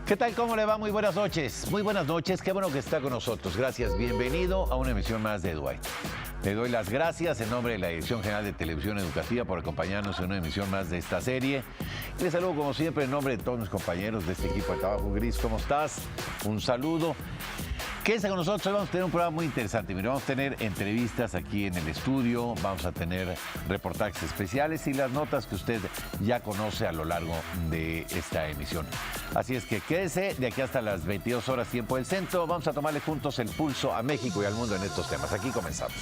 ¿Qué tal? ¿Cómo le va? Muy buenas noches. Muy buenas noches. Qué bueno que está con nosotros. Gracias. Bienvenido a una emisión más de Dwight. Le doy las gracias en nombre de la Dirección General de Televisión Educativa por acompañarnos en una emisión más de esta serie. Y les saludo como siempre en nombre de todos mis compañeros de este equipo de Trabajo Gris. ¿Cómo estás? Un saludo. Quédense con nosotros, hoy vamos a tener un programa muy interesante. Mira, vamos a tener entrevistas aquí en el estudio, vamos a tener reportajes especiales y las notas que usted ya conoce a lo largo de esta emisión. Así es que quédese de aquí hasta las 22 horas tiempo del centro. Vamos a tomarle juntos el pulso a México y al mundo en estos temas. Aquí comenzamos.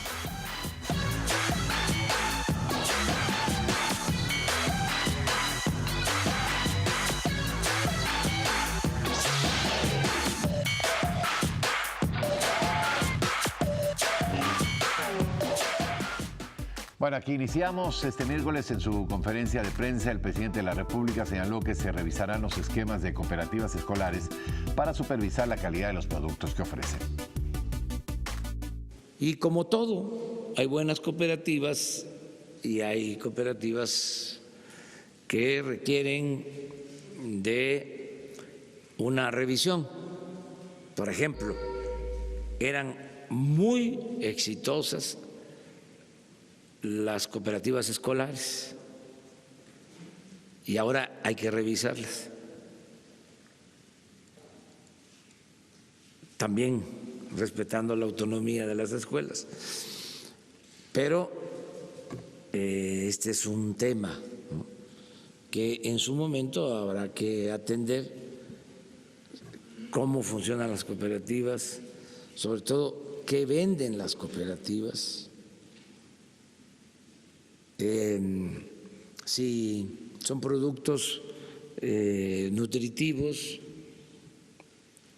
Bueno, aquí iniciamos. Este miércoles en su conferencia de prensa, el presidente de la República señaló que se revisarán los esquemas de cooperativas escolares para supervisar la calidad de los productos que ofrecen. Y como todo, hay buenas cooperativas y hay cooperativas que requieren de una revisión. Por ejemplo, eran muy exitosas las cooperativas escolares y ahora hay que revisarlas. También respetando la autonomía de las escuelas. Pero este es un tema, ¿no?, que en su momento habrá que atender, cómo funcionan las cooperativas, sobre todo qué venden las cooperativas. Si son productos nutritivos,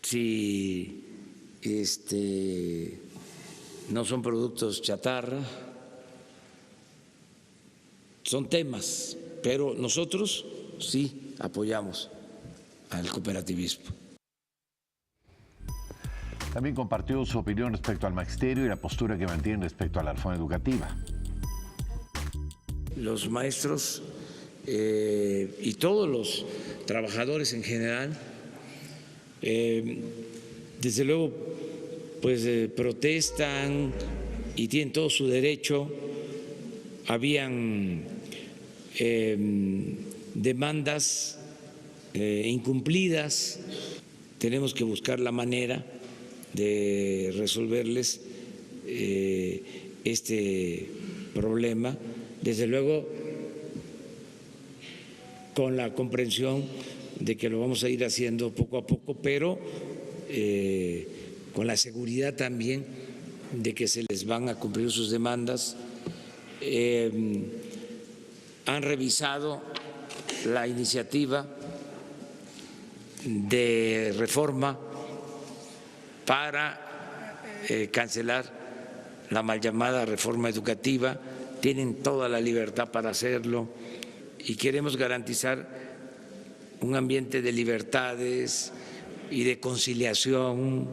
si no son productos chatarra, son temas, pero nosotros sí apoyamos al cooperativismo. También compartió su opinión respecto al magisterio y la postura que mantiene respecto a la reforma educativa. Los maestros y todos los trabajadores en general, desde luego, pues protestan y tienen todo su derecho. Habían demandas incumplidas. Tenemos que buscar la manera de resolverles este problema. Desde luego, con la comprensión de que lo vamos a ir haciendo poco a poco, pero con la seguridad también de que se les van a cumplir sus demandas. Han revisado la iniciativa de reforma para cancelar la mal llamada reforma educativa. Tienen toda la libertad para hacerlo y queremos garantizar un ambiente de libertades y de conciliación,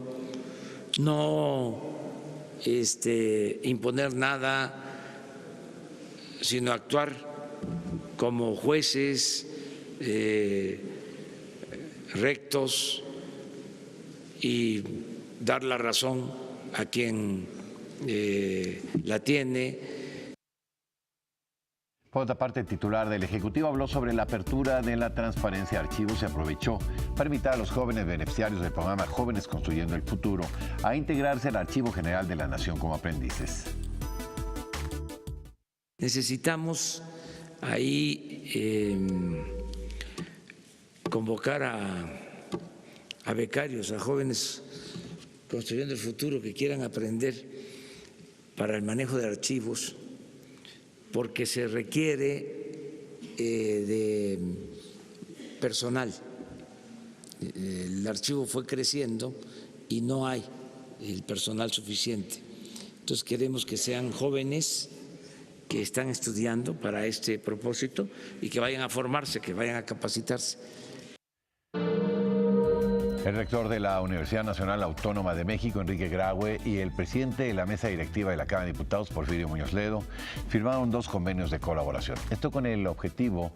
no imponer nada, sino actuar como jueces rectos y dar la razón a quien la tiene. Por otra parte, el titular del Ejecutivo habló sobre la apertura de la transparencia de archivos y aprovechó para invitar a los jóvenes beneficiarios del programa Jóvenes Construyendo el Futuro a integrarse al Archivo General de la Nación como aprendices. Necesitamos ahí convocar a becarios, a jóvenes construyendo el futuro que quieran aprender para el manejo de archivos, porque se requiere de personal. El archivo fue creciendo y no hay el personal suficiente. Entonces queremos que sean jóvenes que están estudiando para este propósito y que vayan a formarse, que vayan a capacitarse. El rector de la Universidad Nacional Autónoma de México, Enrique Graue, y el presidente de la mesa directiva de la Cámara de Diputados, Porfirio Muñoz Ledo, firmaron 2 convenios de colaboración. Esto con el objetivo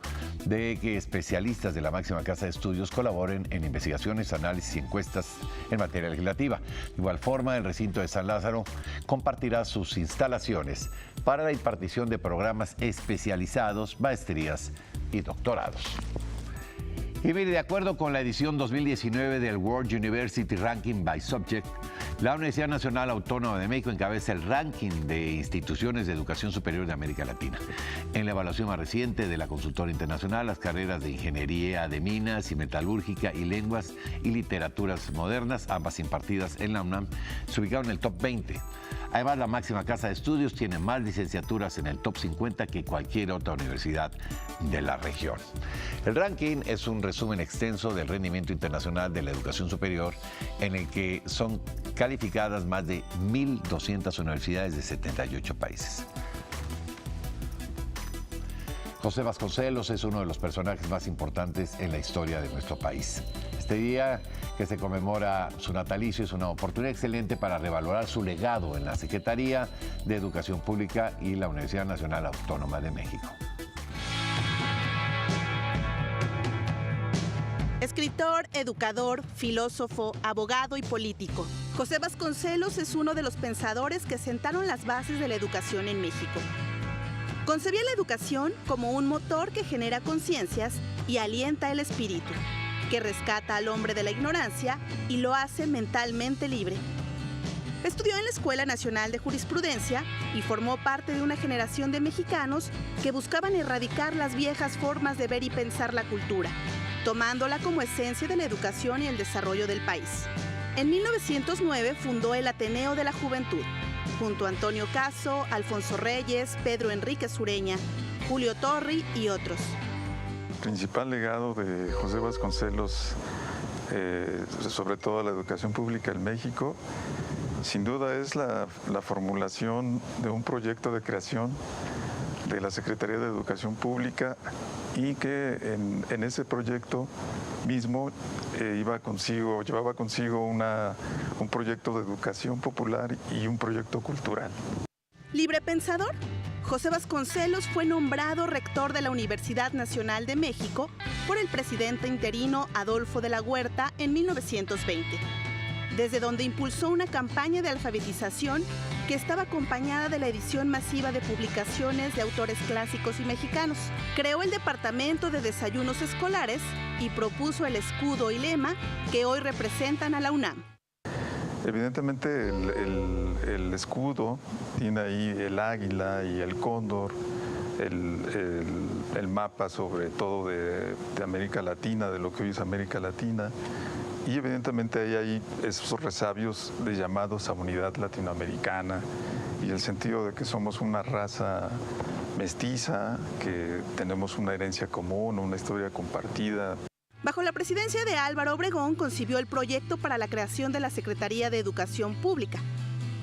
de que especialistas de la máxima casa de estudios colaboren en investigaciones, análisis y encuestas en materia legislativa. De igual forma, el recinto de San Lázaro compartirá sus instalaciones para la impartición de programas especializados, maestrías y doctorados. Y mire, de acuerdo con la edición 2019 del World University Ranking by Subject, la Universidad Nacional Autónoma de México encabeza el ranking de instituciones de educación superior de América Latina. En la evaluación más reciente de la consultora internacional, las carreras de Ingeniería de Minas y Metalúrgica y Lenguas y Literaturas Modernas, ambas impartidas en la UNAM, se ubicaron en el top 20. Además, la máxima casa de estudios tiene más licenciaturas en el top 50 que cualquier otra universidad de la región. El ranking es un resumen extenso del rendimiento internacional de la educación superior, en el que son calificadas más de 1.200 universidades de 78 países. José Vasconcelos es uno de los personajes más importantes en la historia de nuestro país. Este día que se conmemora su natalicio es una oportunidad excelente para revalorar su legado en la Secretaría de Educación Pública y la Universidad Nacional Autónoma de México. Escritor, educador, filósofo, abogado y político. José Vasconcelos es uno de los pensadores que sentaron las bases de la educación en México. Concebía la educación como un motor que genera conciencias y alienta el espíritu, que rescata al hombre de la ignorancia y lo hace mentalmente libre. Estudió en la Escuela Nacional de Jurisprudencia y formó parte de una generación de mexicanos que buscaban erradicar las viejas formas de ver y pensar la cultura, tomándola como esencia de la educación y el desarrollo del país. En 1909 fundó el Ateneo de la Juventud, junto a Antonio Caso, Alfonso Reyes, Pedro Enrique Sureña, Julio Torri y otros. El principal legado de José Vasconcelos, sobre todo la educación pública en México, sin duda es la formulación de un proyecto de creación de la Secretaría de Educación Pública, y que en ese proyecto mismo llevaba consigo un proyecto de educación popular y un proyecto cultural. Libre pensador, José Vasconcelos fue nombrado rector de la Universidad Nacional de México por el presidente interino Adolfo de la Huerta en 1920, desde donde impulsó una campaña de alfabetización que estaba acompañada de la edición masiva de publicaciones de autores clásicos y mexicanos. Creó el Departamento de Desayunos Escolares y propuso el escudo y lema que hoy representan a la UNAM. Evidentemente el escudo tiene ahí el águila y el cóndor, el mapa sobre todo de América Latina, de lo que hoy es América Latina. Y evidentemente ahí hay esos resabios de llamados a unidad latinoamericana y el sentido de que somos una raza mestiza, que tenemos una herencia común, una historia compartida. Bajo la presidencia de Álvaro Obregón concibió el proyecto para la creación de la Secretaría de Educación Pública,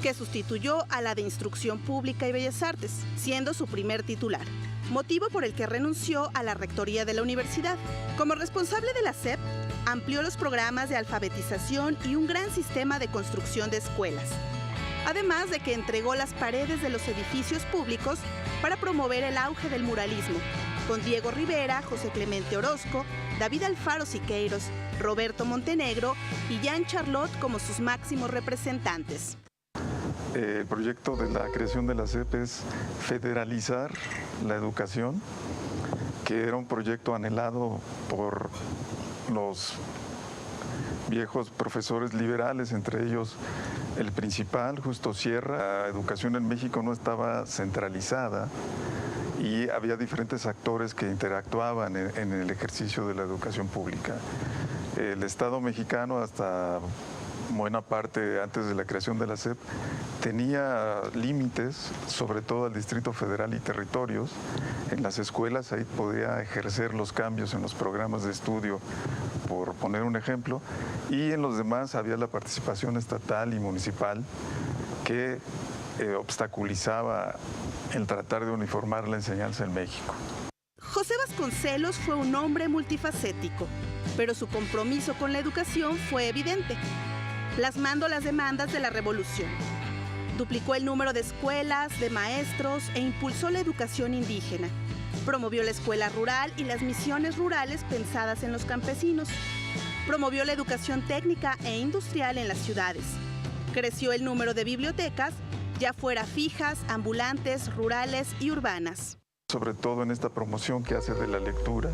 que sustituyó a la de Instrucción Pública y Bellas Artes, siendo su primer titular, motivo por el que renunció a la rectoría de la universidad. Como responsable de la SEP, amplió los programas de alfabetización y un gran sistema de construcción de escuelas, además de que entregó las paredes de los edificios públicos para promover el auge del muralismo, con Diego Rivera, José Clemente Orozco, David Alfaro Siqueiros, Roberto Montenegro y Jean Charlotte como sus máximos representantes. El proyecto de la creación de la SEP es federalizar la educación, que era un proyecto anhelado por los viejos profesores liberales, entre ellos el principal, Justo Sierra. La educación en México no estaba centralizada y había diferentes actores que interactuaban en el ejercicio de la educación pública. El Estado mexicano, hasta buena parte antes de la creación de la SEP, tenía límites, sobre todo al Distrito Federal y territorios. En las escuelas ahí podía ejercer los cambios en los programas de estudio, por poner un ejemplo, y en los demás había la participación estatal y municipal que obstaculizaba el tratar de uniformar la enseñanza en México. José Vasconcelos fue un hombre multifacético. pero su compromiso con la educación fue evidente, plasmando las demandas de la revolución. Duplicó el número de escuelas, de maestros e impulsó la educación indígena. Promovió la escuela rural y las misiones rurales pensadas en los campesinos. Promovió la educación técnica e industrial en las ciudades. Creció el número de bibliotecas, ya fuera fijas, ambulantes, rurales y urbanas. Sobre todo en esta promoción que hace de la lectura,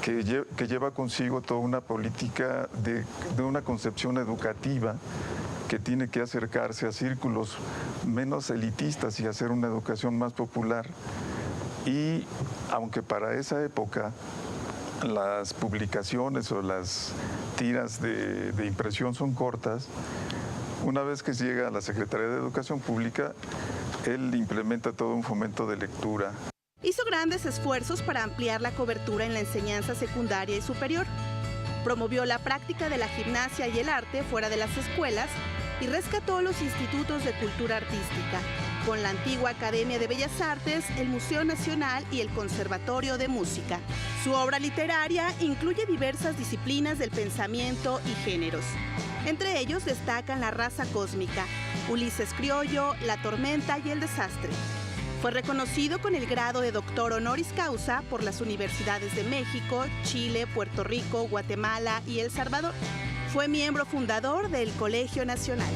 que lleva consigo toda una política de una concepción educativa que tiene que acercarse a círculos menos elitistas y hacer una educación más popular. Y aunque para esa época las publicaciones o las tiras de impresión son cortas, una vez que llega a la Secretaría de Educación Pública, él implementa todo un fomento de lectura. Hizo grandes esfuerzos para ampliar la cobertura en la enseñanza secundaria y superior. Promovió la práctica de la gimnasia y el arte fuera de las escuelas y rescató los institutos de cultura artística, con la antigua Academia de Bellas Artes, el Museo Nacional y el Conservatorio de Música. Su obra literaria incluye diversas disciplinas del pensamiento y géneros. Entre ellos destacan La raza cósmica, Ulises Criollo, La tormenta y El desastre. Fue reconocido con el grado de doctor honoris causa por las universidades de México, Chile, Puerto Rico, Guatemala y El Salvador. Fue miembro fundador del Colegio Nacional.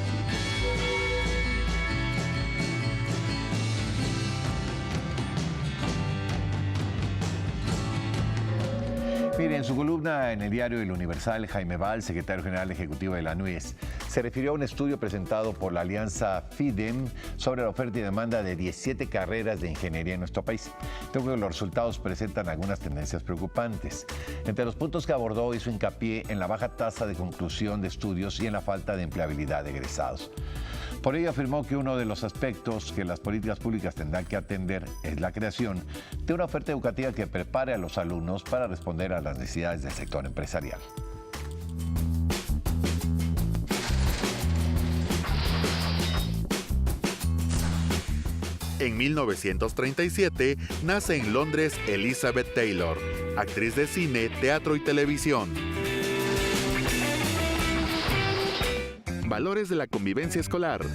Mire, en su columna en el diario El Universal, Jaime Valls, secretario general ejecutivo de la NUES, se refirió a un estudio presentado por la alianza FIDEM sobre la oferta y demanda de 17 carreras de ingeniería en nuestro país. Creo que los resultados presentan algunas tendencias preocupantes. Entre los puntos que abordó, hizo hincapié en la baja tasa de conclusión de estudios y en la falta de empleabilidad de egresados. Por ello afirmó que uno de los aspectos que las políticas públicas tendrán que atender es la creación de una oferta educativa que prepare a los alumnos para responder a las necesidades del sector empresarial. En 1937 nace en Londres Elizabeth Taylor, actriz de cine, teatro y televisión. Valores de la convivencia escolar.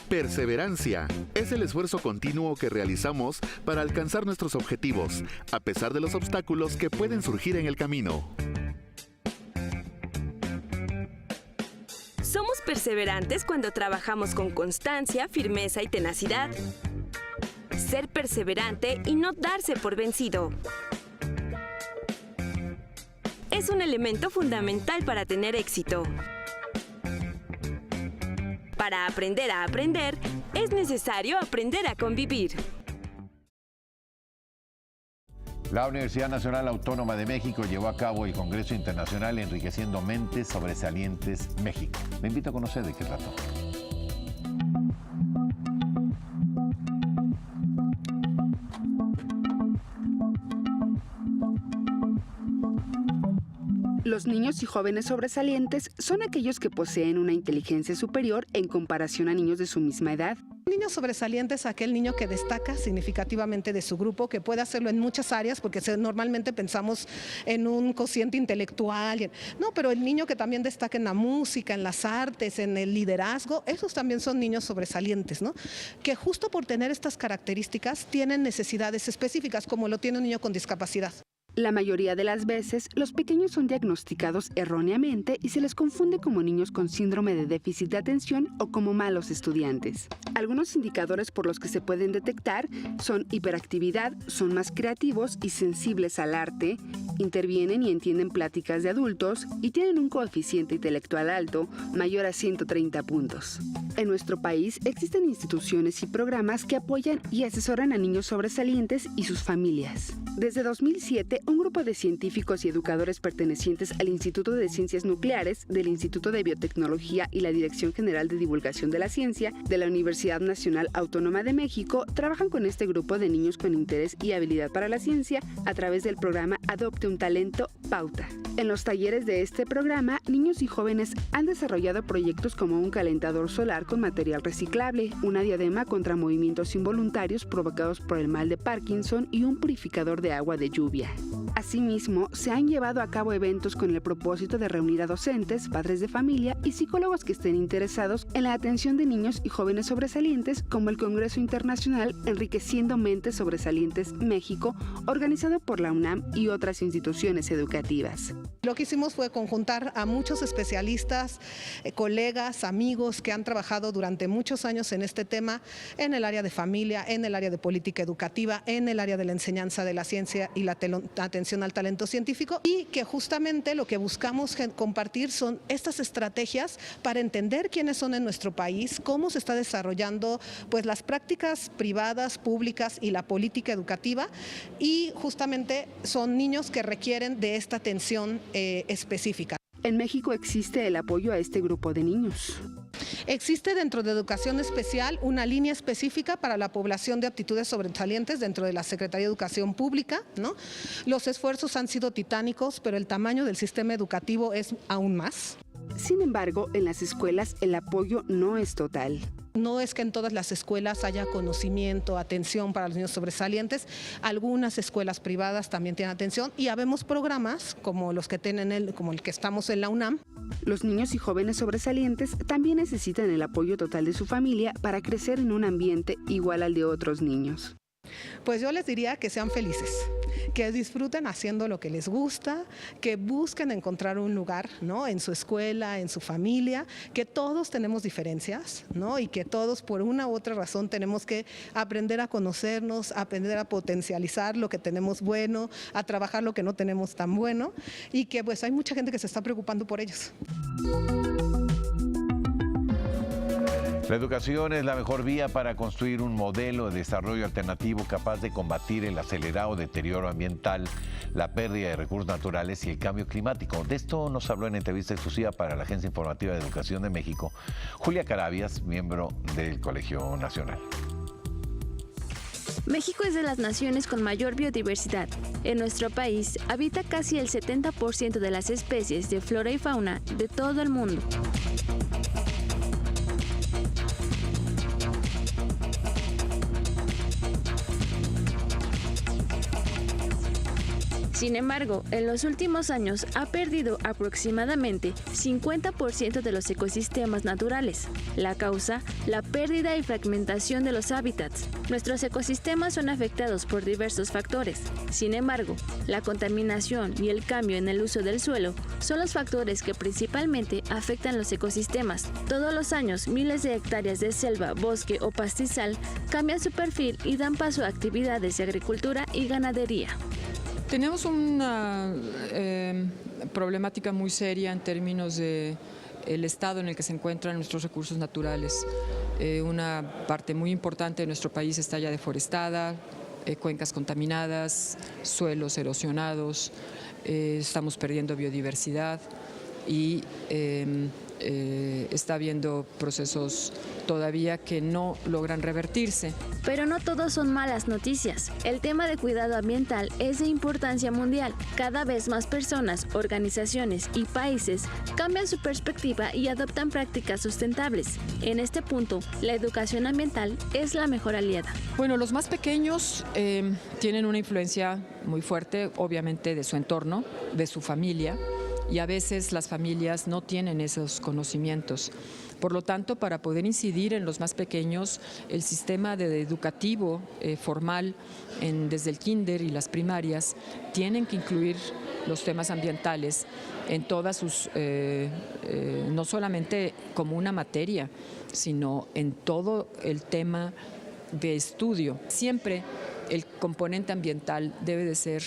Perseverancia es el esfuerzo continuo que realizamos para alcanzar nuestros objetivos, a pesar de los obstáculos que pueden surgir en el camino. Somos perseverantes cuando trabajamos con constancia, firmeza y tenacidad. Ser perseverante y no darse por vencido es un elemento fundamental para tener éxito. Para aprender a aprender, es necesario aprender a convivir. La Universidad Nacional Autónoma de México llevó a cabo el Congreso Internacional Enriqueciendo Mentes Sobresalientes México. Me invito a conocer de qué trató. Los niños y jóvenes sobresalientes son aquellos que poseen una inteligencia superior en comparación a niños de su misma edad. Un niño sobresaliente es aquel niño que destaca significativamente de su grupo, que puede hacerlo en muchas áreas, porque normalmente pensamos en un cociente intelectual. No, pero el niño que también destaca en la música, en las artes, en el liderazgo, esos también son niños sobresalientes, ¿no? Que justo por tener estas características tienen necesidades específicas, como lo tiene un niño con discapacidad. La mayoría de las veces, los pequeños son diagnosticados erróneamente y se les confunde como niños con síndrome de déficit de atención o como malos estudiantes. Algunos indicadores por los que se pueden detectar son hiperactividad, son más creativos y sensibles al arte, intervienen y entienden pláticas de adultos y tienen un coeficiente intelectual alto, mayor a 130 puntos. En nuestro país existen instituciones y programas que apoyan y asesoran a niños sobresalientes y sus familias. Desde 2007, un grupo de científicos y educadores pertenecientes al Instituto de Ciencias Nucleares, del Instituto de Biotecnología y la Dirección General de Divulgación de la Ciencia de la Universidad Nacional Autónoma de México trabajan con este grupo de niños con interés y habilidad para la ciencia a través del programa Adopte un talento, pauta. En los talleres de este programa, niños y jóvenes han desarrollado proyectos como un calentador solar con material reciclable, una diadema contra movimientos involuntarios provocados por el mal de Parkinson y un purificador de agua de lluvia. Asimismo, se han llevado a cabo eventos con el propósito de reunir a docentes, padres de familia y psicólogos que estén interesados en la atención de niños y jóvenes sobresalientes, como el Congreso Internacional Enriqueciendo Mentes Sobresalientes México, organizado por la UNAM y otras instituciones educativas. Lo que hicimos fue conjuntar a muchos especialistas, colegas, amigos que han trabajado durante muchos años en este tema, en el área de familia, en el área de política educativa, en el área de la enseñanza de la ciencia y la atención al talento científico, y que justamente lo que buscamos compartir son estas estrategias para entender quiénes son en nuestro país, cómo se está desarrollando pues las prácticas privadas, públicas y la política educativa, y justamente son niños que requieren de esta atención específica. En México existe el apoyo a este grupo de niños. Existe dentro de educación especial una línea específica para la población de aptitudes sobresalientes dentro de la Secretaría de Educación Pública, ¿no? Los esfuerzos han sido titánicos, pero el tamaño del sistema educativo es aún más. Sin embargo, en las escuelas el apoyo no es total. No es que en todas las escuelas haya conocimiento, atención para los niños sobresalientes. Algunas escuelas privadas también tienen atención y habemos programas como los que tienen como el que estamos en la UNAM. Los niños y jóvenes sobresalientes también necesitan el apoyo total de su familia para crecer en un ambiente igual al de otros niños. Pues yo les diría que sean felices, que disfruten haciendo lo que les gusta, que busquen encontrar un lugar, ¿no? En su escuela, en su familia, que todos tenemos diferencias, ¿no? Y que todos por una u otra razón tenemos que aprender a conocernos, aprender a potencializar lo que tenemos bueno, a trabajar lo que no tenemos tan bueno, y que pues hay mucha gente que se está preocupando por ellos. La educación es la mejor vía para construir un modelo de desarrollo alternativo capaz de combatir el acelerado deterioro ambiental, la pérdida de recursos naturales y el cambio climático. De esto nos habló en entrevista exclusiva para la Agencia Informativa de Educación de México, Julia Carabias, miembro del Colegio Nacional. México es de las naciones con mayor biodiversidad. En nuestro país habita casi el 70% de las especies de flora y fauna de todo el mundo. Sin embargo, en los últimos años ha perdido aproximadamente 50% de los ecosistemas naturales. La causa, la pérdida y fragmentación de los hábitats. Nuestros ecosistemas son afectados por diversos factores. Sin embargo, la contaminación y el cambio en el uso del suelo son los factores que principalmente afectan los ecosistemas. Todos los años, miles de hectáreas de selva, bosque o pastizal cambian su perfil y dan paso a actividades de agricultura y ganadería. Tenemos una problemática muy seria en términos de el estado en el que se encuentran nuestros recursos naturales. Una parte muy importante de nuestro país está ya deforestada, cuencas contaminadas, suelos erosionados, estamos perdiendo biodiversidad y está habiendo procesos todavía que no logran revertirse. Pero no todos son malas noticias. El tema de cuidado ambiental es de importancia mundial. Cada vez más personas, organizaciones y países cambian su perspectiva y adoptan prácticas sustentables. En este punto, la educación ambiental es la mejor aliada. Bueno, los más pequeños tienen una influencia muy fuerte, obviamente, de su entorno, de su familia, y a veces las familias no tienen esos conocimientos. Por lo tanto, para poder incidir en los más pequeños, el sistema educativo formal desde el kinder y las primarias tienen que incluir los temas ambientales en todas sus, no solamente como una materia, sino en todo el tema de estudio. Siempre el componente ambiental debe de ser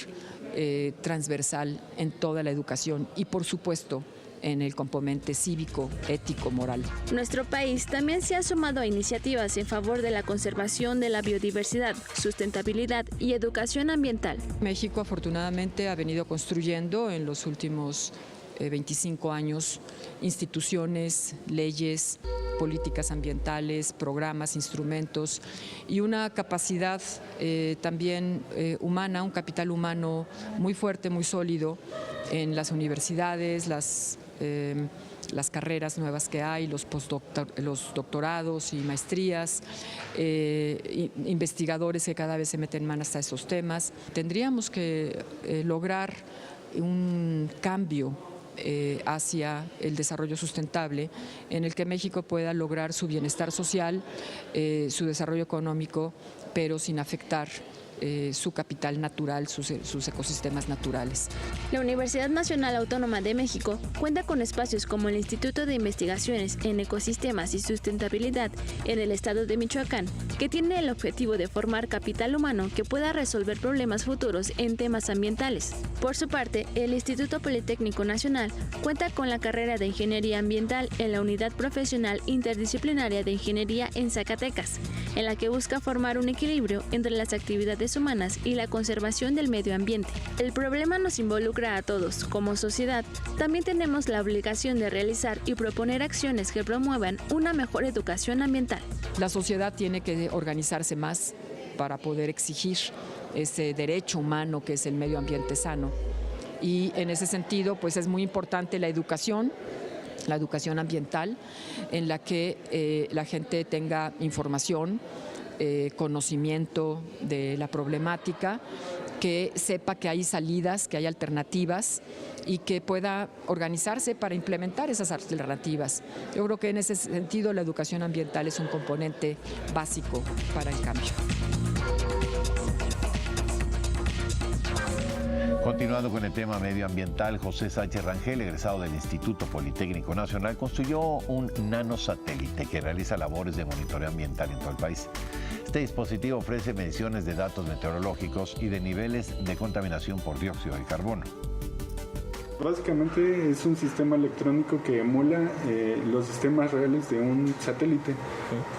transversal en toda la educación y, por supuesto, en el componente cívico, ético, moral. Nuestro país también se ha sumado a iniciativas en favor de la conservación de la biodiversidad, sustentabilidad y educación ambiental. México, afortunadamente, ha venido construyendo en los últimos 25 años instituciones, leyes, políticas ambientales, programas, instrumentos y una capacidad también humana, un capital humano muy fuerte, muy sólido en las universidades, las carreras nuevas que hay, los doctorados y maestrías, investigadores que cada vez se meten más a esos temas. Tendríamos que lograr un cambio hacia el desarrollo sustentable, en el que México pueda lograr su bienestar social, su desarrollo económico, pero sin afectar su capital natural, sus ecosistemas naturales. La Universidad Nacional Autónoma de México cuenta con espacios como el Instituto de Investigaciones en Ecosistemas y Sustentabilidad en el estado de Michoacán, que tiene el objetivo de formar capital humano que pueda resolver problemas futuros en temas ambientales. Por su parte, el Instituto Politécnico Nacional cuenta con la carrera de Ingeniería Ambiental en la Unidad Profesional Interdisciplinaria de Ingeniería en Zacatecas, en la que busca formar un equilibrio entre las actividades humanas y la conservación del medio ambiente. El problema nos involucra a todos. Como sociedad, también tenemos la obligación de realizar y proponer acciones que promuevan una mejor educación ambiental. La sociedad tiene que organizarse más para poder exigir ese derecho humano que es el medio ambiente sano. Y en ese sentido, pues es muy importante la educación ambiental, en la que la gente tenga información, conocimiento de la problemática, que sepa que hay salidas, que hay alternativas y que pueda organizarse para implementar esas alternativas. Yo creo que en ese sentido la educación ambiental es un componente básico para el cambio. Continuando con el tema medioambiental, José Sánchez Rangel, egresado del Instituto Politécnico Nacional, construyó un nanosatélite que realiza labores de monitoreo ambiental en todo el país. Este dispositivo ofrece mediciones de datos meteorológicos y de niveles de contaminación por dióxido de carbono. Básicamente es un sistema electrónico que emula los sistemas reales de un satélite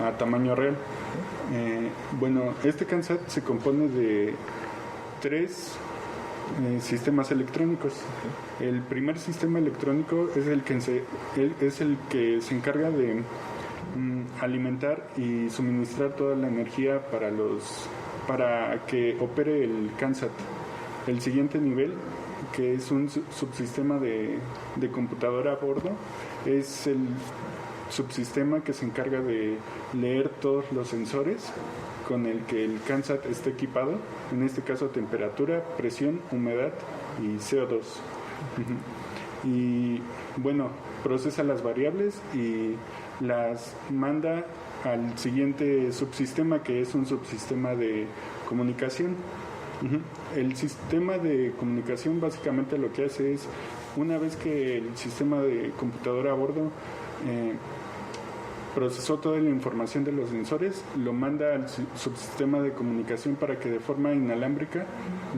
a tamaño real. Este CanSat se compone de 3 sistemas electrónicos. El primer sistema electrónico es el que se encarga de alimentar y suministrar toda la energía para que opere el CanSat. El siguiente nivel, que es un subsistema de computadora a bordo, es el subsistema que se encarga de leer todos los sensores con el que el CanSat está equipado, en este caso temperatura, presión, humedad y CO2. Y procesa las variables y las manda al siguiente subsistema, que es un subsistema de comunicación. El sistema de comunicación básicamente lo que hace es, una vez que el sistema de computadora a bordo procesó toda la información de los sensores, lo manda al subsistema de comunicación para que de forma inalámbrica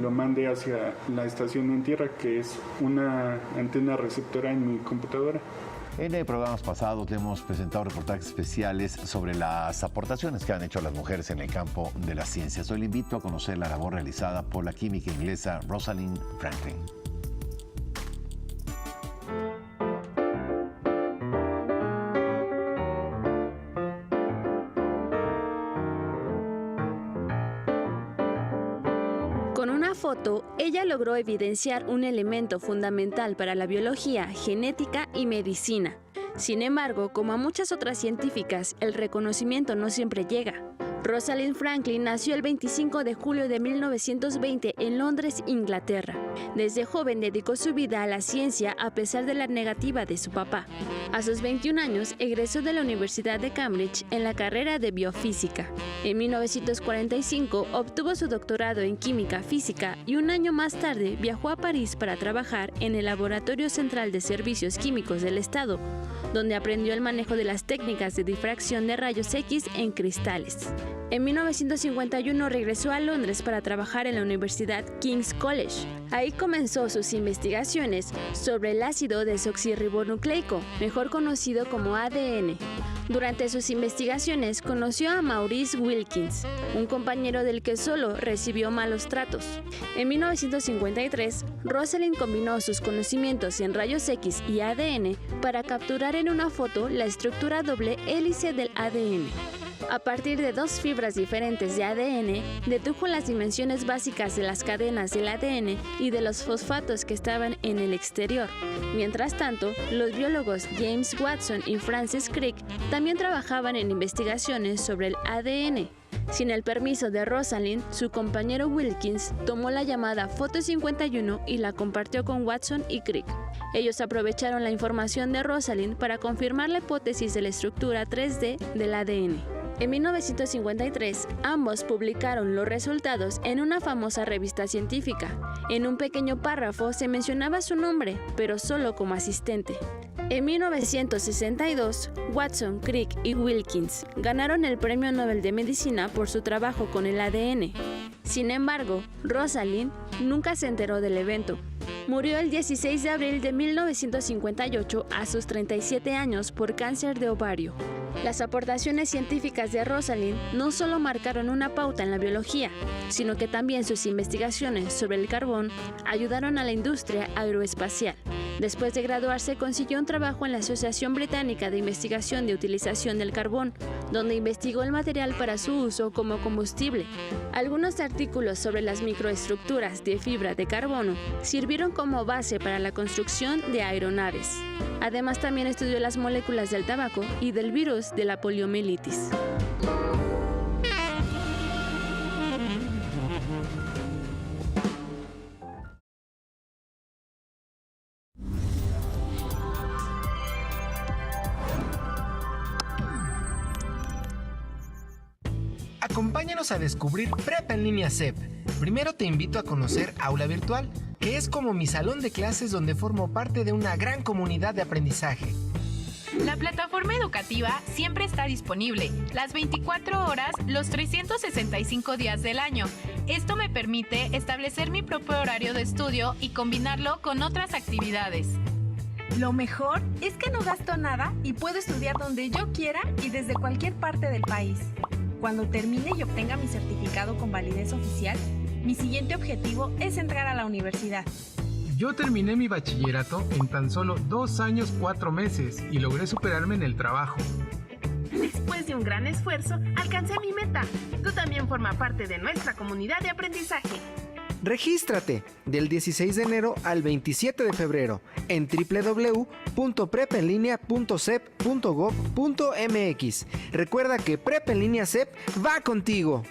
lo mande hacia la estación en tierra, que es una antena receptora en mi computadora. En programas pasados le hemos presentado reportajes especiales sobre las aportaciones que han hecho las mujeres en el campo de las ciencias. Hoy le invito a conocer la labor realizada por la química inglesa Rosalind Franklin. Con una foto, ella logró evidenciar un elemento fundamental para la biología, genética y medicina. Sin embargo, como a muchas otras científicas, el reconocimiento no siempre llega. Rosalind Franklin nació el 25 de julio de 1920 en Londres, Inglaterra. Desde joven dedicó su vida a la ciencia a pesar de la negativa de su papá. A sus 21 años egresó de la Universidad de Cambridge en la carrera de biofísica. En 1945 obtuvo su doctorado en química física y un año más tarde viajó a París para trabajar en el Laboratorio Central de Servicios Químicos del Estado, donde aprendió el manejo de las técnicas de difracción de rayos X en cristales. En 1951 regresó a Londres para trabajar en la Universidad King's College. Ahí comenzó sus investigaciones sobre el ácido desoxirribonucleico, mejor conocido como ADN. Durante sus investigaciones conoció a Maurice Wilkins, un compañero del que solo recibió malos tratos. En 1953, Rosalind combinó sus conocimientos en rayos X y ADN para capturar en una foto la estructura doble hélice del ADN. A partir de dos fibras diferentes de ADN, dedujo las dimensiones básicas de las cadenas del ADN y de los fosfatos que estaban en el exterior. Mientras tanto, los biólogos James Watson y Francis Crick también trabajaban en investigaciones sobre el ADN. Sin el permiso de Rosalind, su compañero Wilkins tomó la llamada Foto 51 y la compartió con Watson y Crick. Ellos aprovecharon la información de Rosalind para confirmar la hipótesis de la estructura 3D del ADN. En 1953, ambos publicaron los resultados en una famosa revista científica. En un pequeño párrafo se mencionaba su nombre, pero solo como asistente. En 1962, Watson, Crick y Wilkins ganaron el Premio Nobel de Medicina por su trabajo con el ADN. Sin embargo, Rosalind nunca se enteró del evento. Murió el 16 de abril de 1958 a sus 37 años por cáncer de ovario. Las aportaciones científicas de Rosalind no solo marcaron una pauta en la biología, sino que también sus investigaciones sobre el carbón ayudaron a la industria aeroespacial. Después de graduarse, consiguió un trabajo en la Asociación Británica de Investigación de Utilización del Carbón, donde investigó el material para su uso como combustible. Algunos artículos sobre las microestructuras de fibra de carbono sirvieron como base para la construcción de aeronaves. Además, también estudió las moléculas del tabaco y del virus de la poliomielitis. Acompáñanos a descubrir Prepa en Línea CEP. Primero te invito a conocer Aula Virtual, que es como mi salón de clases donde formo parte de una gran comunidad de aprendizaje. La plataforma educativa siempre está disponible, las 24 horas, los 365 días del año. Esto me permite establecer mi propio horario de estudio y combinarlo con otras actividades. Lo mejor es que no gasto nada y puedo estudiar donde yo quiera y desde cualquier parte del país. Cuando termine y obtenga mi certificado con validez oficial, mi siguiente objetivo es entrar a la universidad. Yo terminé mi bachillerato en tan solo 2 años 4 meses y logré superarme en el trabajo. Después de un gran esfuerzo, alcancé mi meta. Tú también forma parte de nuestra comunidad de aprendizaje. Regístrate del 16 de enero al 27 de febrero en www.prepaenlinea.cep.gov.mx. Recuerda que Prepa en Línea CEP va contigo.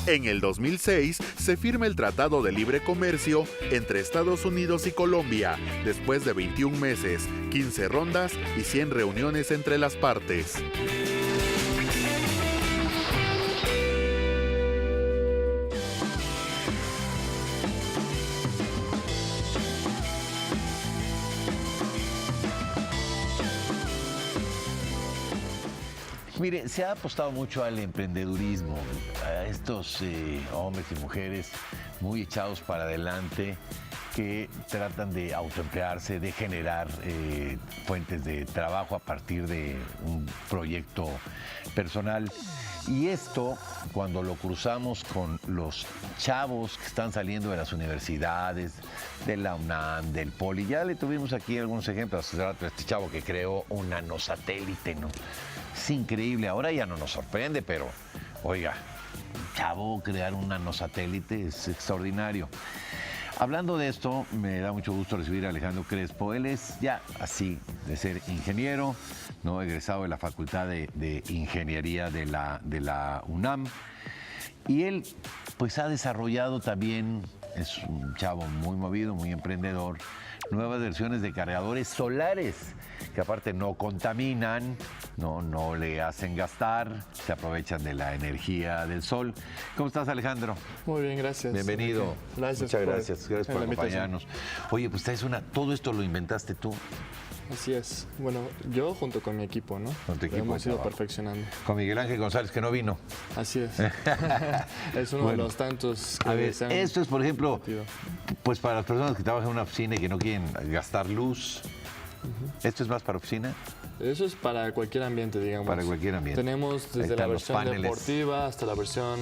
En el 2006 se firma el Tratado de Libre Comercio entre Estados Unidos y Colombia, después de 21 meses, 15 rondas y 100 reuniones entre las partes. Mire, se ha apostado mucho al emprendedurismo, a estos hombres y mujeres muy echados para adelante que tratan de autoemplearse, de generar fuentes de trabajo a partir de un proyecto personal. Y esto, cuando lo cruzamos con los chavos que están saliendo de las universidades, de la UNAM, del Poli, ya le tuvimos aquí algunos ejemplos. Este chavo que creó un nanosatélite, ¿no? Es increíble, ahora ya no nos sorprende, pero, oiga, chavo, crear un nanosatélite es extraordinario. Hablando de esto, me da mucho gusto recibir a Alejandro Crespo. Él es ya así de ser ingeniero, ¿no? Egresado de la Facultad de Ingeniería de la UNAM. Y él, pues, ha desarrollado también es un chavo muy movido, muy emprendedor. Nuevas versiones de cargadores solares, que aparte no contaminan, no le hacen gastar, se aprovechan de la energía del sol. ¿Cómo estás, Alejandro? Muy bien, gracias. Bienvenido. Gracias. Muchas gracias. Gracias por acompañarnos. Oye, pues todo esto lo inventaste tú. Así es. Bueno, yo junto con mi equipo, ¿no? Con tu equipo. Hemos ido perfeccionando. Con Miguel Ángel González, que no vino. Así es. Es uno de los tantos que a ver, esto es, por ejemplo, pues para las personas que trabajan en una oficina y que no quieren gastar luz. ¿Esto es más para oficina? Eso es para cualquier ambiente, digamos. Para cualquier ambiente. Tenemos desde la versión deportiva hasta la versión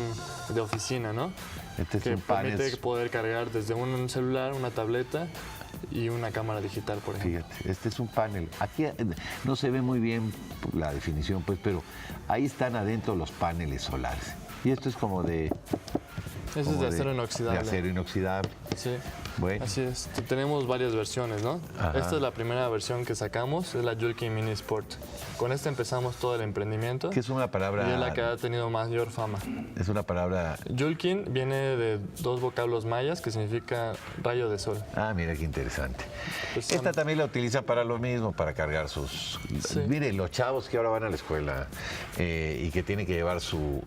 de oficina, ¿no? Este es que un permite poder cargar desde un celular, una tableta y una cámara digital, por ejemplo. Fíjate, este es un panel. Aquí no se ve muy bien la definición, pues, pero ahí están adentro los paneles solares. Y esto es como de... Eso es de acero inoxidable. De acero inoxidable. Sí. Bueno. Así es. Tenemos varias versiones, ¿no? Ajá. Esta es la primera versión que sacamos, es la Julkin Mini Sport. Con esta empezamos todo el emprendimiento. ¿Qué es una palabra? Y es la que ha tenido mayor fama. Es una palabra... Julkin viene de dos vocablos mayas que significa rayo de sol. Ah, mira qué interesante. Pues esta también la utilizan para lo mismo, para cargar sus... Sí. Mire, los chavos que ahora van a la escuela y que tienen que llevar su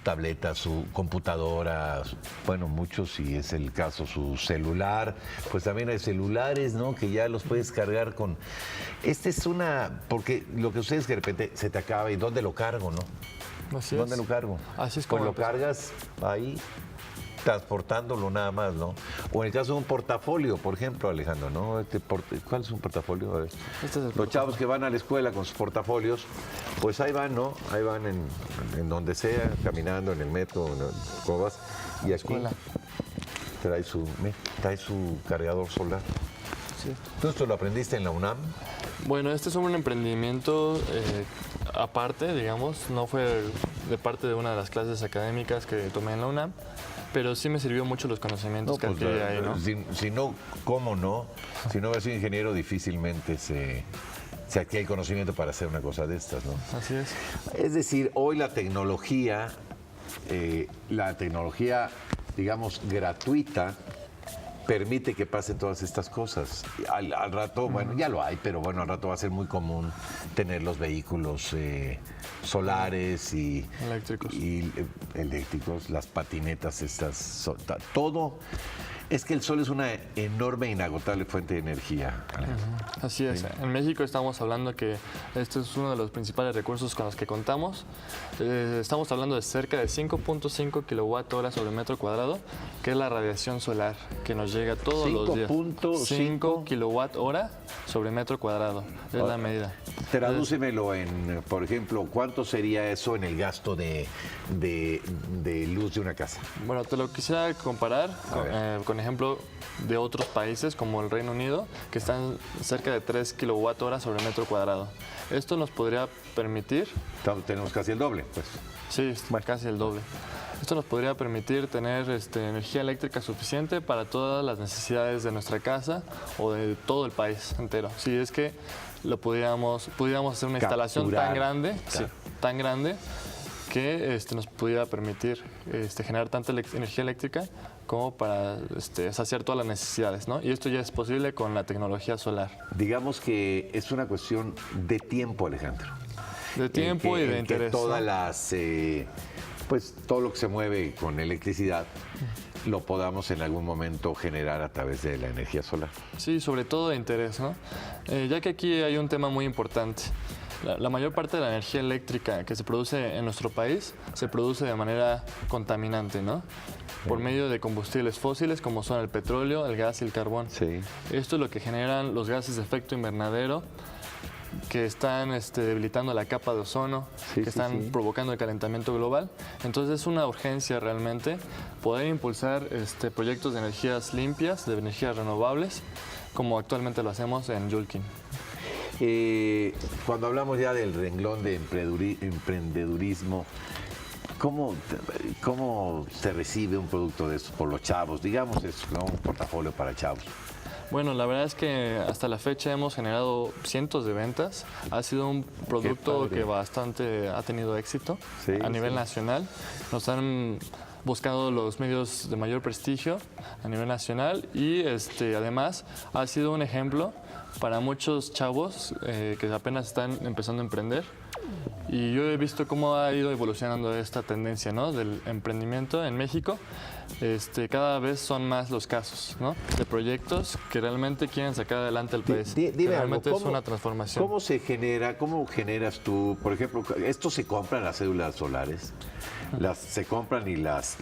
tableta, su computadora, bueno, muchos, si es el caso, su celular, pues también hay celulares, ¿no? Que ya los puedes cargar con... Porque lo que sucede es que de repente se te acaba y ¿dónde lo cargo, no? Así ¿Dónde es. lo cargo? Así es pues como lo cargas ahí, transportándolo nada más, ¿no? O en el caso de un portafolio, por ejemplo, Alejandro, ¿no? ¿Cuál es un portafolio? A ver. Este es el Los chavos que van a la escuela con sus portafolios, pues ahí van, ¿no? Ahí van en donde sea, caminando, en el metro, en cobas, y aquí trae su cargador solar. Sí. ¿Tú esto lo aprendiste en la UNAM? Bueno, este es un emprendimiento aparte, digamos, no fue de parte de una de las clases académicas que tomé en la UNAM, pero sí me sirvió mucho los conocimientos que adquirí ahí, ¿no? Si no, ¿cómo no? Si no hubiera sido ingeniero, difícilmente se adquiere el conocimiento para hacer una cosa de estas, ¿no? Así es. Es decir, hoy la tecnología, digamos, gratuita, permite que pasen todas estas cosas. Al rato, bueno, ya lo hay, pero bueno, al rato va a ser muy común tener los vehículos solares y eléctricos, las patinetas estas, todo. Es que el sol es una enorme e inagotable fuente de energía. Así es. En México estamos hablando que este es uno de los principales recursos con los que contamos. Estamos hablando de cerca de 5.5 kWh sobre metro cuadrado, que es la radiación solar que nos llega todos los días. 5 kWh sobre metro cuadrado. Es la medida. Tradúcemelo en, por ejemplo, ¿cuánto sería eso en el gasto de luz de una casa? Bueno, te lo quisiera comparar con ejemplo de otros países como el Reino Unido, que están cerca de 3 kWh sobre metro cuadrado. Esto nos podría permitir... Tenemos casi el doble, pues. Sí, casi el doble. Esto nos podría permitir tener energía eléctrica suficiente para todas las necesidades de nuestra casa o de todo el país entero. Si es que pudiéramos hacer una instalación tan grande, tan grande, que nos pudiera permitir generar tanta energía eléctrica como para saciar todas las necesidades, ¿no? Y esto ya es posible con la tecnología solar. Digamos que es una cuestión de tiempo, Alejandro. De tiempo y de interés. Que todas las, pues todo lo que se mueve con electricidad lo podamos en algún momento generar a través de la energía solar. Sí, sobre todo de interés, ¿no? Ya que aquí hay un tema muy importante. La mayor parte de la energía eléctrica que se produce en nuestro país se produce de manera contaminante, ¿no? Por medio de combustibles fósiles como son el petróleo, el gas y el carbón. Sí. Esto es lo que generan los gases de efecto invernadero que están debilitando la capa de ozono, que están provocando el calentamiento global. Entonces es una urgencia realmente poder impulsar proyectos de energías limpias, de energías renovables, como actualmente lo hacemos en Julkin. Cuando hablamos ya del renglón de emprendedurismo, ¿cómo se recibe un producto de eso por los chavos? Digamos, es un portafolio para chavos. Bueno, la verdad es que hasta la fecha hemos generado cientos de ventas. Ha sido un producto que bastante ha tenido éxito a nivel nacional. buscando los medios de mayor prestigio a nivel nacional y además ha sido un ejemplo para muchos chavos que apenas están empezando a emprender. Y yo he visto cómo ha ido evolucionando esta tendencia, ¿no?, del emprendimiento en México. Cada vez son más los casos, ¿no?, de proyectos que realmente quieren sacar adelante al país. Dime realmente algo, es una transformación. ¿Cómo se genera, cómo generas tú, por ejemplo, esto se compran las células solares? ¿Se compran y las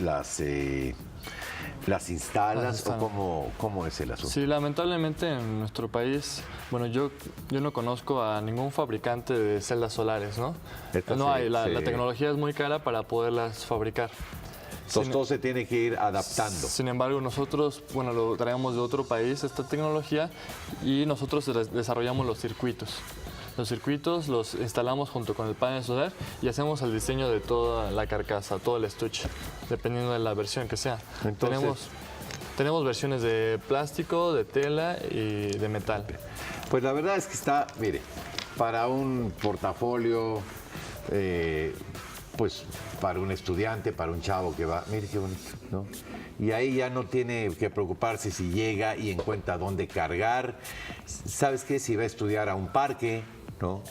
instalas o cómo es el asunto? Sí, lamentablemente en nuestro país, bueno, yo no conozco a ningún fabricante de celdas solares, ¿no? No hay, la tecnología es muy cara para poderlas fabricar. Entonces todo se tiene que ir adaptando. Sin embargo, nosotros, bueno, lo traemos de otro país, esta tecnología, y nosotros desarrollamos los circuitos. Los circuitos los instalamos junto con el panel solar y hacemos el diseño de toda la carcasa, todo el estuche, dependiendo de la versión que sea. Entonces, tenemos versiones de plástico, de tela y de metal. Pues la verdad es que está, mire, para un portafolio, pues para un estudiante, para un chavo que va, mire qué bonito, ¿no? Y ahí ya no tiene que preocuparse si llega y encuentra dónde cargar. ¿Sabes qué? Si va a estudiar a un parque, ¿no?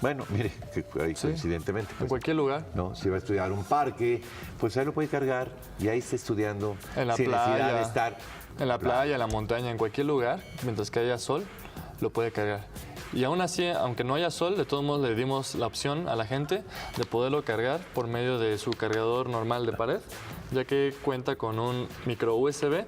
Bueno, mire, ahí coincidentemente. Pues, en cualquier lugar. No, si va a estudiar a un parque, pues ahí lo puede cargar y ahí está estudiando. En la sin necesidad de estar. En la playa, en la montaña, en cualquier lugar, mientras que haya sol, lo puede cargar. Y aún así, aunque no haya sol, de todos modos le dimos la opción a la gente de poderlo cargar por medio de su cargador normal de pared, ya que cuenta con un micro USB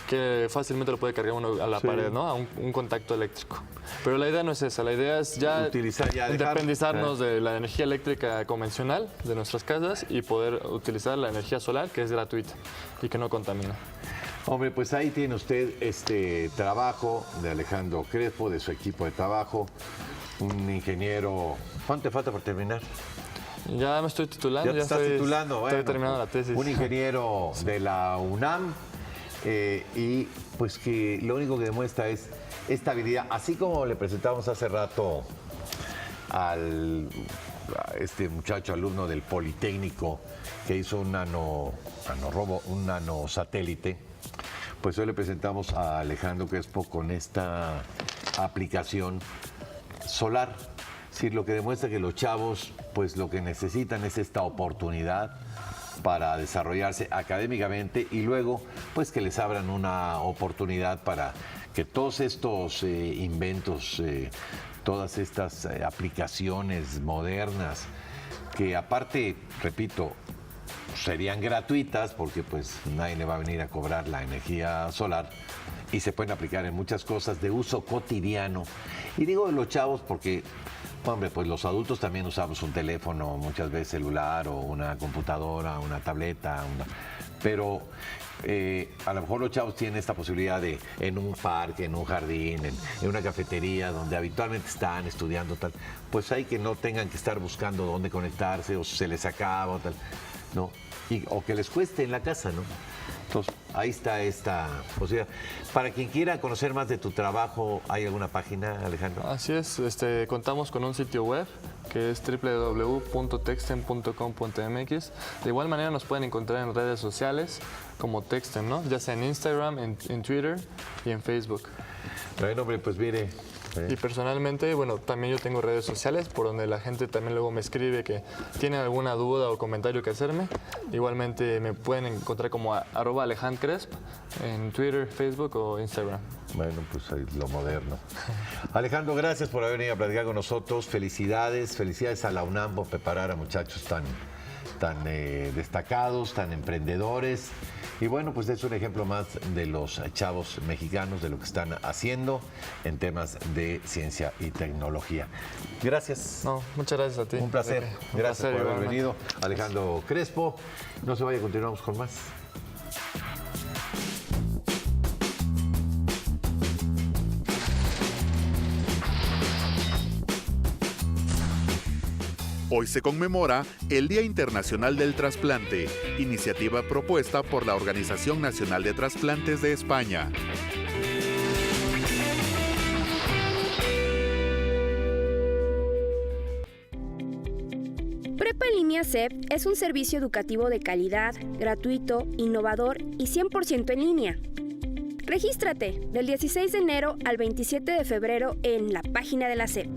que fácilmente lo puede cargar uno a la pared, ¿no? A un contacto eléctrico. Pero la idea no es esa, la idea es independizarnos de la energía eléctrica convencional de nuestras casas y poder utilizar la energía solar, que es gratuita y que no contamina. Hombre, pues ahí tiene usted este trabajo de Alejandro Crespo, de su equipo de trabajo, un ingeniero. ¿Cuánto te falta por terminar? Ya me estoy titulando. Ya te estás titulando, bueno. Estoy terminando la tesis. Un ingeniero de la UNAM y pues que lo único que demuestra es esta habilidad, así como le presentamos hace rato a este muchacho alumno del Politécnico que hizo un nanosatélite, pues hoy le presentamos a Alejandro Crespo con esta aplicación solar. Es decir, lo que demuestra que los chavos, pues lo que necesitan es esta oportunidad para desarrollarse académicamente y luego, pues que les abran una oportunidad para que todos estos inventos, todas estas aplicaciones modernas, que aparte, repito, serían gratuitas porque pues nadie le va a venir a cobrar la energía solar y se pueden aplicar en muchas cosas de uso cotidiano. Y digo de los chavos porque, hombre, pues los adultos también usamos un teléfono, muchas veces celular o una computadora, una tableta, pero a lo mejor los chavos tienen esta posibilidad de en un parque, en un jardín, en una cafetería donde habitualmente están estudiando tal, pues hay que no tengan que estar buscando dónde conectarse o se les acaba o tal, ¿no? O que les cueste en la casa, ¿no? Entonces, ahí está esta posibilidad. Para quien quiera conocer más de tu trabajo, ¿hay alguna página, Alejandro? Así es, contamos con un sitio web que es www.texten.com.mx. De igual manera nos pueden encontrar en redes sociales como Texten, ¿no? Ya sea en Instagram, en Twitter y en Facebook. Bueno, hombre, pues mire. Y personalmente, bueno, también yo tengo redes sociales por donde la gente también luego me escribe que tiene alguna duda o comentario que hacerme. Igualmente me pueden encontrar como @AlejandCresp en Twitter, Facebook o Instagram. Bueno, pues lo moderno. Alejandro, gracias por haber venido a platicar con nosotros. Felicidades a la UNAM por preparar a muchachos tan destacados, tan emprendedores. Y bueno, pues es un ejemplo más de los chavos mexicanos, de lo que están haciendo en temas de ciencia y tecnología. Gracias. No, muchas gracias a ti. Un placer. Gracias por haber venido. Alejandro Crespo. No se vaya, continuamos con más. Hoy se conmemora el Día Internacional del Trasplante, iniciativa propuesta por la Organización Nacional de Trasplantes de España. Prepa en línea CEP es un servicio educativo de calidad, gratuito, innovador y 100% en línea. Regístrate del 16 de enero al 27 de febrero en la página de la CEP.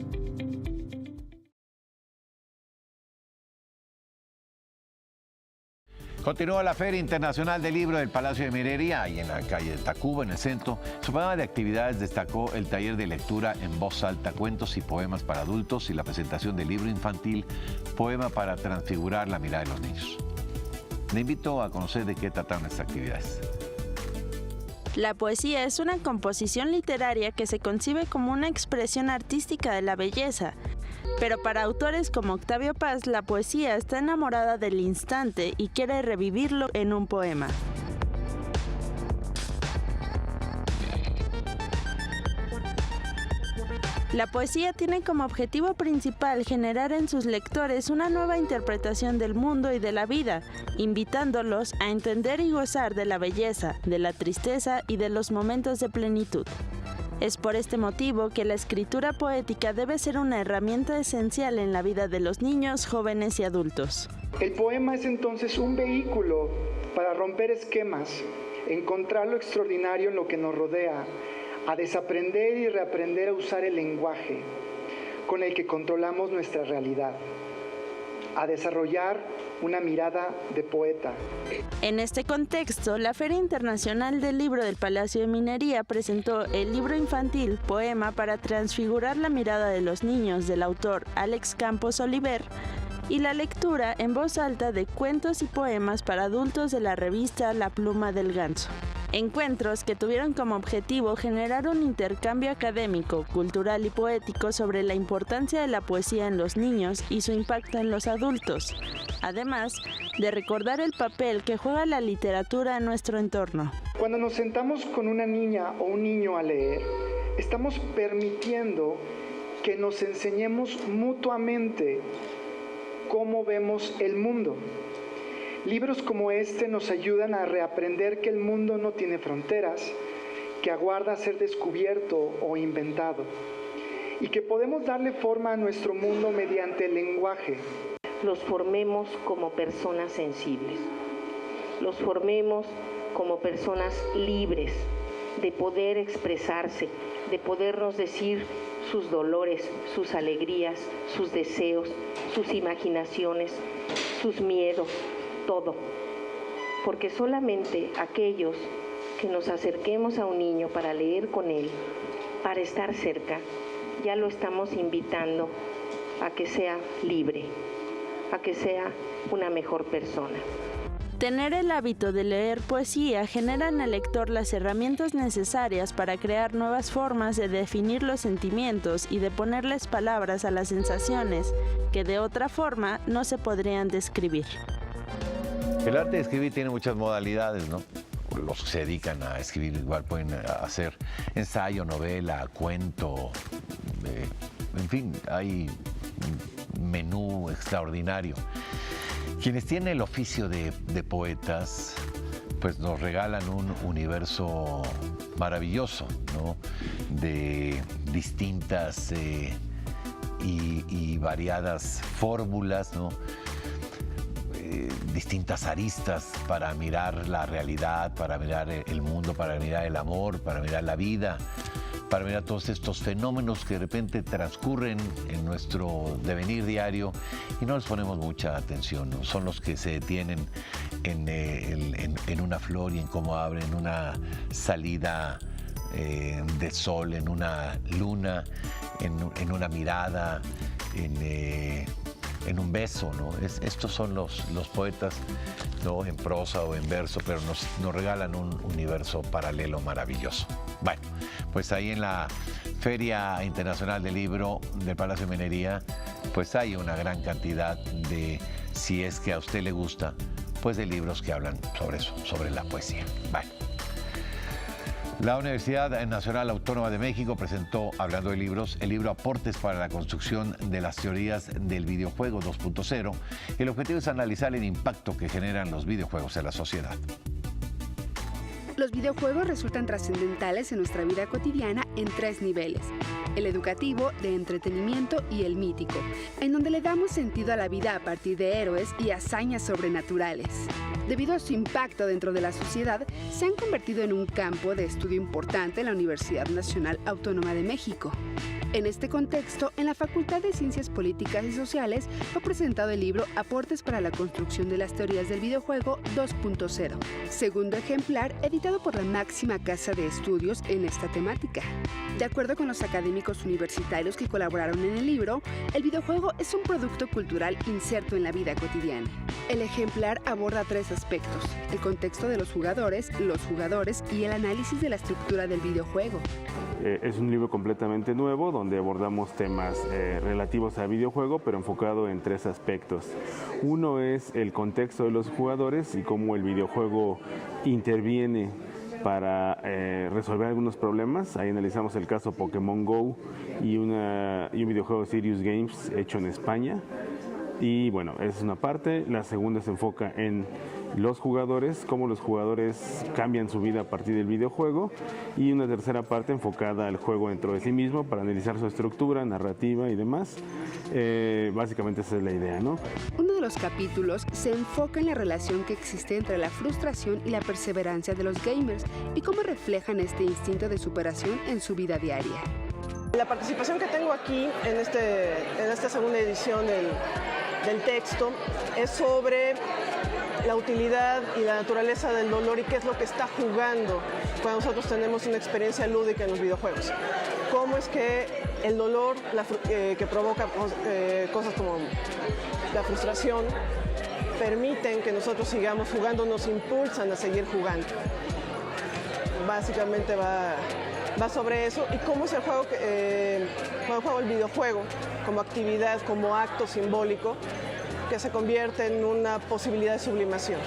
Continúa la Feria Internacional del Libro del Palacio de Minería, ahí en la calle de Tacuba, en el centro. Su programa de actividades destacó el taller de lectura en voz alta, cuentos y poemas para adultos y la presentación del libro infantil, Poema para transfigurar la mirada de los niños. Le invito a conocer de qué trataron estas actividades. La poesía es una composición literaria que se concibe como una expresión artística de la belleza. Pero para autores como Octavio Paz, la poesía está enamorada del instante y quiere revivirlo en un poema. La poesía tiene como objetivo principal generar en sus lectores una nueva interpretación del mundo y de la vida, invitándolos a entender y gozar de la belleza, de la tristeza y de los momentos de plenitud. Es por este motivo que la escritura poética debe ser una herramienta esencial en la vida de los niños, jóvenes y adultos. El poema es entonces un vehículo para romper esquemas, encontrar lo extraordinario en lo que nos rodea, a desaprender y reaprender a usar el lenguaje con el que controlamos nuestra realidad, a desarrollar una mirada de poeta. En este contexto, la Feria Internacional del Libro del Palacio de Minería presentó el libro infantil Poema para transfigurar la mirada de los niños del autor Alex Campos Oliver y la lectura en voz alta de cuentos y poemas para adultos de la revista La Pluma del Ganso. Encuentros que tuvieron como objetivo generar un intercambio académico, cultural y poético sobre la importancia de la poesía en los niños y su impacto en los adultos, además de recordar el papel que juega la literatura en nuestro entorno. Cuando nos sentamos con una niña o un niño a leer, estamos permitiendo que nos enseñemos mutuamente cómo vemos el mundo. Libros como este nos ayudan a reaprender que el mundo no tiene fronteras, que aguarda ser descubierto o inventado, y que podemos darle forma a nuestro mundo mediante el lenguaje. Los formemos como personas sensibles, los formemos como personas libres de poder expresarse, de podernos decir sus dolores, sus alegrías, sus deseos, sus imaginaciones, sus miedos, todo, porque solamente aquellos que nos acerquemos a un niño para leer con él, para estar cerca, ya lo estamos invitando a que sea libre, a que sea una mejor persona. Tener el hábito de leer poesía genera en el lector las herramientas necesarias para crear nuevas formas de definir los sentimientos y de ponerles palabras a las sensaciones que de otra forma no se podrían describir. El arte de escribir tiene muchas modalidades, ¿no? Los que se dedican a escribir igual pueden hacer ensayo, novela, cuento, en fin, hay un menú extraordinario. Quienes tienen el oficio de poetas, pues nos regalan un universo maravilloso, ¿no? De distintas y variadas fórmulas, ¿no? Distintas aristas para mirar la realidad, para mirar el mundo, para mirar el amor, para mirar la vida, para mirar todos estos fenómenos que de repente transcurren en nuestro devenir diario y no les ponemos mucha atención, ¿no? Son los que se detienen en una flor y en cómo abre, en una salida de sol, en una luna, en una mirada, en un beso, ¿no? Estos son los poetas, ¿no? En prosa o en verso, pero nos regalan un universo paralelo maravilloso. Bueno, pues ahí en la Feria Internacional del Libro del Palacio de Minería, pues hay una gran cantidad de, si es que a usted le gusta, pues de libros que hablan sobre eso, sobre la poesía. Bueno. La Universidad Nacional Autónoma de México presentó, hablando de libros, el libro Aportes para la construcción de las teorías del videojuego 2.0. El objetivo es analizar el impacto que generan los videojuegos en la sociedad. Los videojuegos resultan trascendentales en nuestra vida cotidiana en 3 niveles. el educativo, de entretenimiento y el mítico, en donde le damos sentido a la vida a partir de héroes y hazañas sobrenaturales. Debido a su impacto dentro de la sociedad, se han convertido en un campo de estudio importante en la Universidad Nacional Autónoma de México. En este contexto, en la Facultad de Ciencias Políticas y Sociales fue presentado el libro Aportes para la construcción de las teorías del videojuego 2.0, segundo ejemplar editado por la máxima casa de estudios en esta temática. De acuerdo con los académicos universitarios que colaboraron en el libro, el videojuego es un producto cultural inserto en la vida cotidiana. El ejemplar aborda 3 aspectos: el contexto de los jugadores y el análisis de la estructura del videojuego. Es un libro completamente nuevo donde abordamos temas relativos al videojuego, pero enfocado en 3 aspectos. Uno es el contexto de los jugadores y cómo el videojuego interviene para resolver algunos problemas. Ahí analizamos el caso Pokémon Go y un videojuego Serious Games hecho en España. Y bueno, esa es una parte. La segunda se enfoca en los jugadores, cómo los jugadores cambian su vida a partir del videojuego, y una tercera parte enfocada al juego dentro de sí mismo para analizar su estructura, narrativa y demás. Básicamente esa es la idea, ¿no? Uno de los capítulos se enfoca en la relación que existe entre la frustración y la perseverancia de los gamers y cómo reflejan este instinto de superación en su vida diaria. La participación que tengo aquí en esta segunda edición del texto es sobre la utilidad y la naturaleza del dolor y qué es lo que está jugando cuando nosotros tenemos una experiencia lúdica en los videojuegos. Cómo es que el dolor que provoca cosas como la frustración permiten que nosotros sigamos jugando, nos impulsan a seguir jugando. Básicamente va sobre eso y cómo es el juego, cuando juego el videojuego como actividad, como acto simbólico, que se convierte en una posibilidad de sublimación.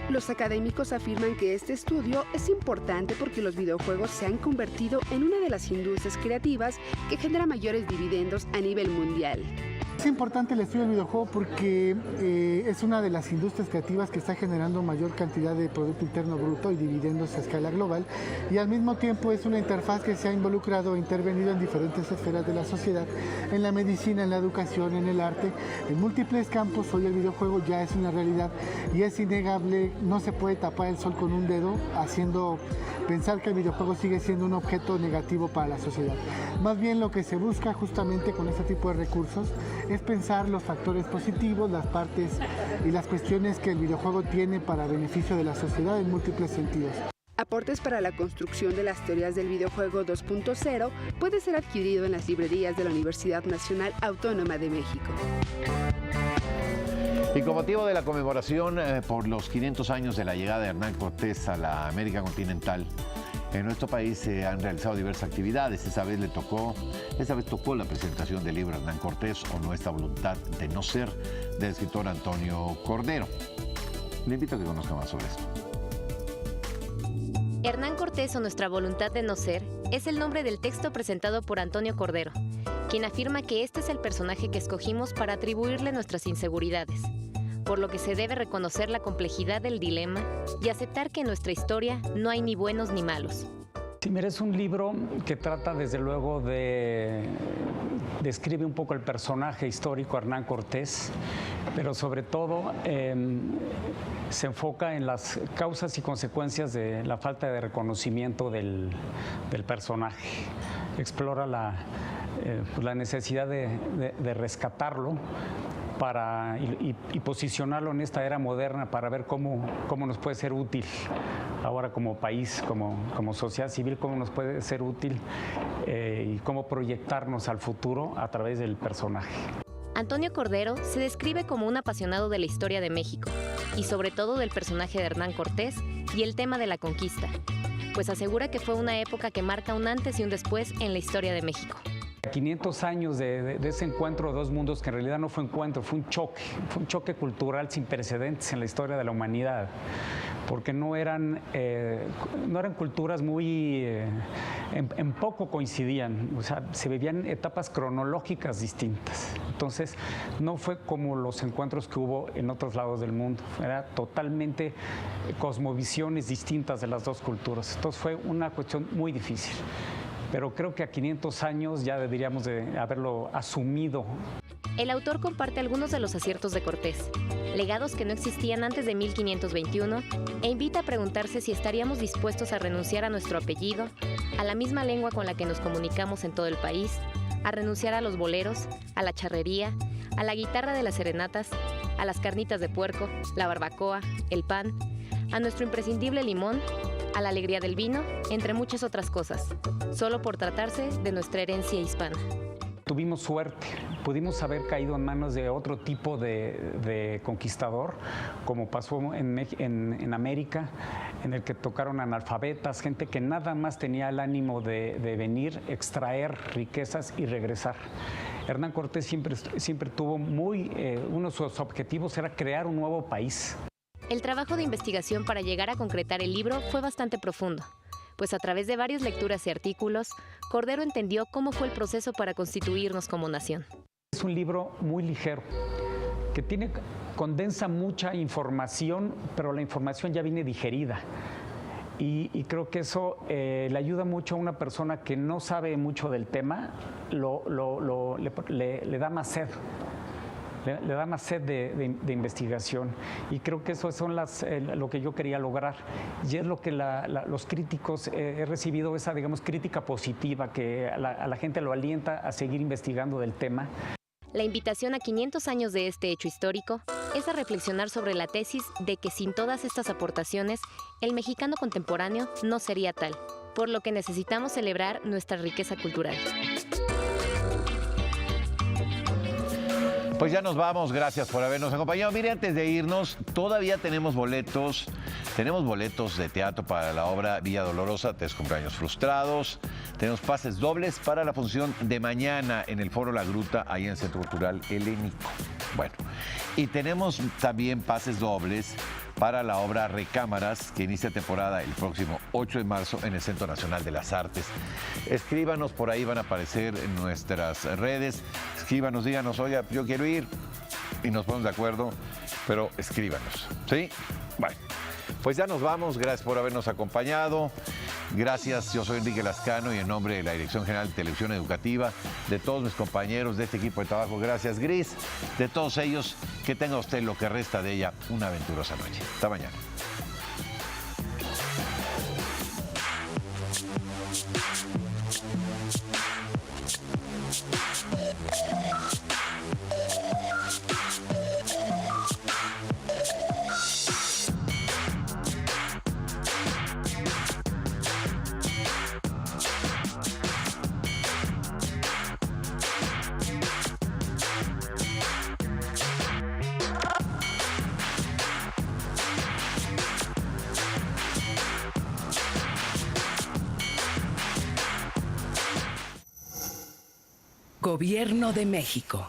Los académicos afirman que este estudio es importante porque los videojuegos se han convertido en una de las industrias creativas que genera mayores dividendos a nivel mundial. Es importante el estudio del videojuego porque es una de las industrias creativas que está generando mayor cantidad de Producto Interno Bruto y dividendos a escala global, y al mismo tiempo es una interfaz que se ha involucrado e intervenido en diferentes esferas de la sociedad, en la medicina, en la educación, en el arte, en múltiples campos. Hoy el videojuego ya es una realidad y es innegable, no se puede tapar el sol con un dedo haciendo pensar que el videojuego sigue siendo un objeto negativo para la sociedad. Más bien lo que se busca justamente con este tipo de recursos es pensar los factores positivos, las partes y las cuestiones que el videojuego tiene para beneficio de la sociedad en múltiples sentidos. Aportes para la construcción de las teorías del videojuego 2.0 puede ser adquirido en las librerías de la Universidad Nacional Autónoma de México. Y con motivo de la conmemoración por los 500 años de la llegada de Hernán Cortés a la América continental, en nuestro país se han realizado diversas actividades. Esta vez tocó la presentación del libro Hernán Cortés o Nuestra voluntad de no ser, del escritor Antonio Cordero. Le invito a que conozca más sobre esto. Hernán Cortés o Nuestra voluntad de no ser es el nombre del texto presentado por Antonio Cordero, quien afirma que este es el personaje que escogimos para atribuirle nuestras inseguridades, por lo que se debe reconocer la complejidad del dilema y aceptar que en nuestra historia no hay ni buenos ni malos. Sí, mira, es un libro que trata desde luego describe un poco el personaje histórico Hernán Cortés, pero sobre todo se enfoca en las causas y consecuencias de la falta de reconocimiento del personaje. Explora la necesidad de rescatarlo y posicionarlo en esta era moderna para ver cómo nos puede ser útil ahora como país, como sociedad civil, cómo nos puede ser útil y cómo proyectarnos al futuro a través del personaje. Antonio Cordero se describe como un apasionado de la historia de México y sobre todo del personaje de Hernán Cortés y el tema de la conquista, pues asegura que fue una época que marca un antes y un después en la historia de México. 500 años de ese encuentro de dos mundos que en realidad no fue encuentro, fue un choque cultural sin precedentes en la historia de la humanidad, porque no eran culturas muy, en poco coincidían, o sea, se vivían etapas cronológicas distintas. Entonces, no fue como los encuentros que hubo en otros lados del mundo, era totalmente cosmovisiones distintas de las dos culturas. Entonces, fue una cuestión muy difícil. pero creo que a 500 años ya deberíamos de haberlo asumido. El autor comparte algunos de los aciertos de Cortés, legados que no existían antes de 1521, e invita a preguntarse si estaríamos dispuestos a renunciar a nuestro apellido, a la misma lengua con la que nos comunicamos en todo el país, a renunciar a los boleros, a la charrería, a la guitarra de las serenatas, a las carnitas de puerco, la barbacoa, el pan, a nuestro imprescindible limón, a la alegría del vino, entre muchas otras cosas, solo por tratarse de nuestra herencia hispana. Tuvimos suerte, pudimos haber caído en manos de otro tipo de conquistador, como pasó en América, en el que tocaron analfabetas, gente que nada más tenía el ánimo de venir, extraer riquezas y regresar. Hernán Cortés siempre tuvo uno de sus objetivos era crear un nuevo país. El trabajo de investigación para llegar a concretar el libro fue bastante profundo, pues a través de varias lecturas y artículos, Cordero entendió cómo fue el proceso para constituirnos como nación. Es un libro muy ligero, que condensa mucha información, pero la información ya viene digerida. Y creo que eso le ayuda mucho a una persona que no sabe mucho del tema, le da más sed. Le da más sed de investigación, y creo que eso son lo que yo quería lograr, y es lo que los críticos he recibido, esa, digamos, crítica positiva que a la gente lo alienta a seguir investigando del tema. La invitación a 500 años de este hecho histórico es a reflexionar sobre la tesis de que sin todas estas aportaciones, el mexicano contemporáneo no sería tal, por lo que necesitamos celebrar nuestra riqueza cultural. Pues ya nos vamos, gracias por habernos acompañado. Mire, antes de irnos, todavía tenemos boletos de teatro para la obra Villa Dolorosa, 3 cumpleaños frustrados. Tenemos pases dobles para la función de mañana en el Foro La Gruta, ahí en el Centro Cultural Helénico. Bueno, y tenemos también pases dobles para la obra Recámaras, que inicia temporada el próximo 8 de marzo en el Centro Nacional de las Artes. Escríbanos, por ahí van a aparecer en nuestras redes. Escríbanos, díganos, oiga, yo quiero ir, y nos ponemos de acuerdo, pero escríbanos, ¿sí? Bueno, pues ya nos vamos, gracias por habernos acompañado. Gracias, yo soy Enrique Lascano y en nombre de la Dirección General de Televisión Educativa, de todos mis compañeros de este equipo de trabajo, gracias Gris, de todos ellos, que tenga usted lo que resta de ella una aventurosa noche. Hasta mañana. Gobierno de México.